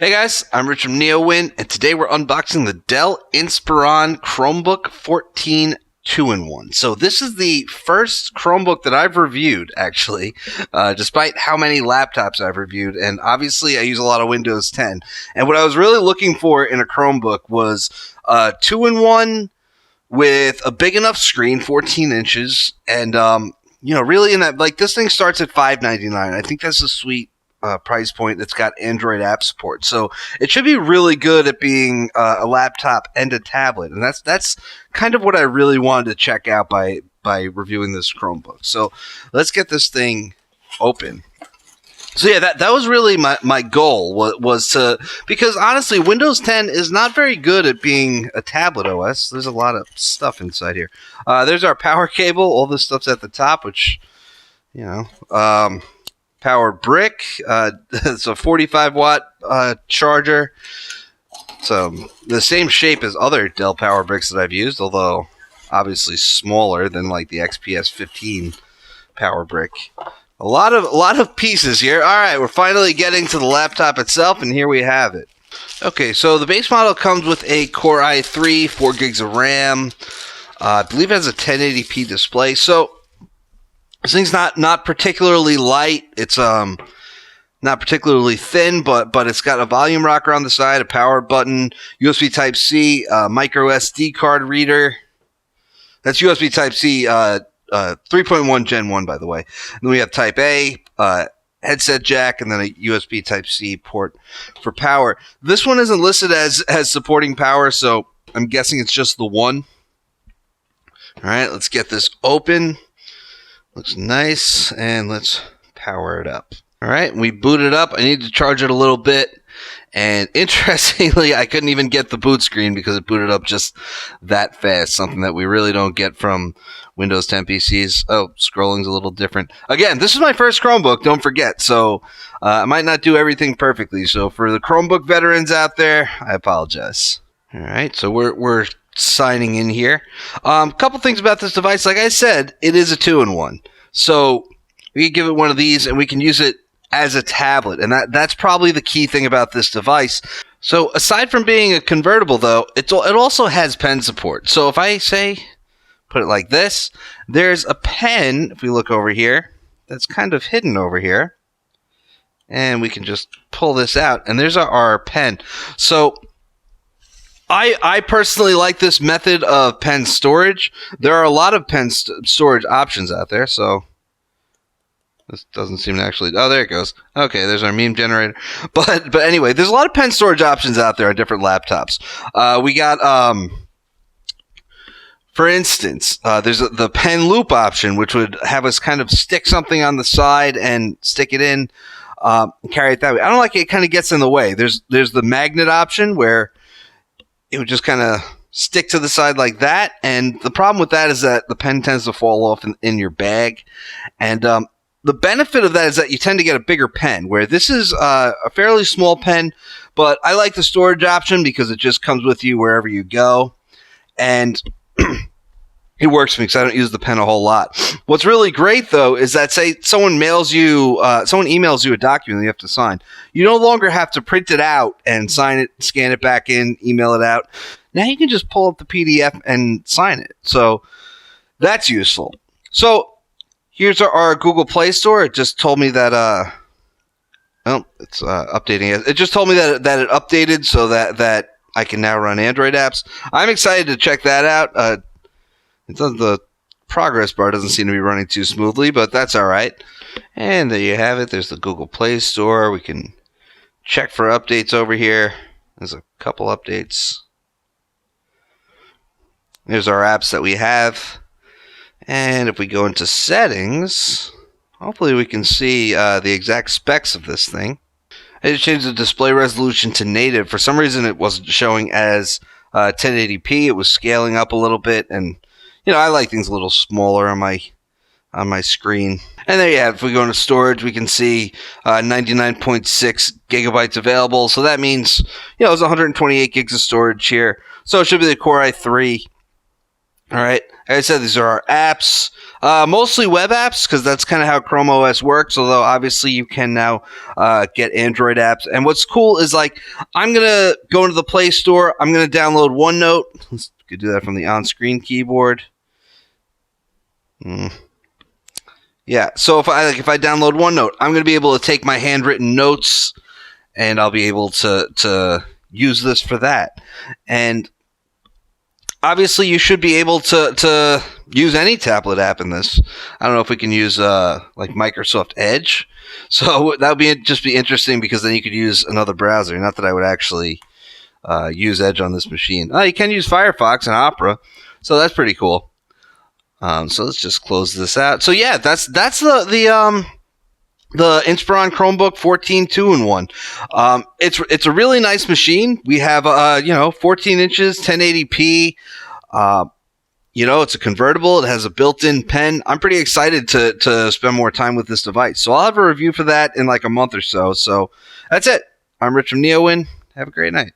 Hey guys, I'm Rich from NeoWin, and today we're unboxing the Dell Inspiron Chromebook 14 2-in-1. So this is the first Chromebook that I've reviewed, actually, despite how many laptops I've reviewed, and obviously I use a lot of Windows 10. And what I was really looking for in a Chromebook was a 2-in-1 with a big enough screen, 14 inches, and really in that, like, this thing starts at $599. I think that's a sweet price point that's got Android app support, so it should be really good at being a laptop and a tablet, and that's kind of what I really wanted to check out by reviewing this Chromebook. So let's get this thing open. So yeah, that was really my goal was to, because honestly Windows 10 is not very good at being a tablet OS. There's a lot of stuff inside here. There's our power cable. All this stuff's at the top, which powered brick. It's a 45-watt charger. So the same shape as other Dell power bricks that I've used, although obviously smaller than like the XPS 15 power brick. A lot of pieces here. All right, we're finally getting to the laptop itself, and here we have it. Okay, so the base model comes with a Core i3, 4 gigs of RAM. I believe it has a 1080p display. So this thing's not particularly light. It's not particularly thin, but it's got a volume rocker on the side, a power button, USB Type-C, micro SD card reader. That's USB Type-C 3.1 Gen 1, by the way. And then we have Type A, headset jack, and then a USB Type-C port for power. This one isn't listed as supporting power, so I'm guessing it's just the one. All right, let's get this open. Looks nice, and let's power it up. All right, we boot it up. I need to charge it a little bit, and interestingly, I couldn't even get the boot screen because it booted up just that fast, something that we really don't get from Windows 10 PCs. Oh, scrolling's a little different. Again, this is my first Chromebook, don't forget, so I might not do everything perfectly. So for the Chromebook veterans out there, I apologize. All right, so we're signing in here. Couple things about this device. Like I said, it is a 2-in-1. So we can give it one of these and we can use it as a tablet. And that's probably the key thing about this device. So aside from being a convertible, though, it also has pen support. So if I say, put it like this, there's a pen, if we look over here, that's kind of hidden over here. And we can just pull this out. And there's our pen. So I personally like this method of pen storage. There are a lot of pen storage options out there, so this doesn't seem to actually... Oh, there it goes. Okay, there's our meme generator. But anyway, there's a lot of pen storage options out there on different laptops. We got, for instance, there's the pen loop option, which would have us kind of stick something on the side and stick it in, and carry it that way. I don't like it. It kind of gets in the way. There's the magnet option where it would just kind of stick to the side like that. And the problem with that is that the pen tends to fall off in your bag. And the benefit of that is that you tend to get a bigger pen, where this is a fairly small pen. But I like the storage option because it just comes with you wherever you go. And it works for me because I don't use the pen a whole lot. What's really great, though, is that, say, someone emails you a document that you have to sign. You no longer have to print it out and sign it, scan it back in, email it out. Now you can just pull up the PDF and sign it. So that's useful. So here's our Google Play Store. It just told me that, it's updating. It just told me that it updated so that I can now run Android apps. I'm excited to check that out. The progress bar doesn't seem to be running too smoothly, but that's all right. And there you have it. There's the Google Play Store. We can check for updates over here. There's a couple updates. There's our apps that we have. And if we go into settings, hopefully we can see the exact specs of this thing. I just changed the display resolution to native. For some reason, it wasn't showing as 1080p. It was scaling up a little bit, and I like things a little smaller on my screen. And there you have it. If we go into storage, we can see 99.6 gigabytes available. So that means, it's 128 gigs of storage here. So it should be the Core i3. All right. Like I said, these are our apps, mostly web apps, because that's kind of how Chrome OS works, although obviously you can now get Android apps. And what's cool is, like, I'm going to go into the Play Store. I'm going to download OneNote. You could do that from the on-screen keyboard. Yeah, so if I download OneNote, I'm going to be able to take my handwritten notes, and I'll be able to use this for that. And obviously, you should be able to use any tablet app in this. I don't know if we can use like Microsoft Edge. So that would be interesting, because then you could use another browser. Not that I would actually use Edge on this machine. You can use Firefox and Opera, so that's pretty cool. So let's just close this out. So yeah, that's the Inspiron Chromebook 14 2-in-1. It's a really nice machine. We have 14 inches, 1080p. It's a convertible. It has a built-in pen. I'm pretty excited to spend more time with this device. So I'll have a review for that in like a month or so. So that's it. I'm Rich from NeoWin. Have a great night.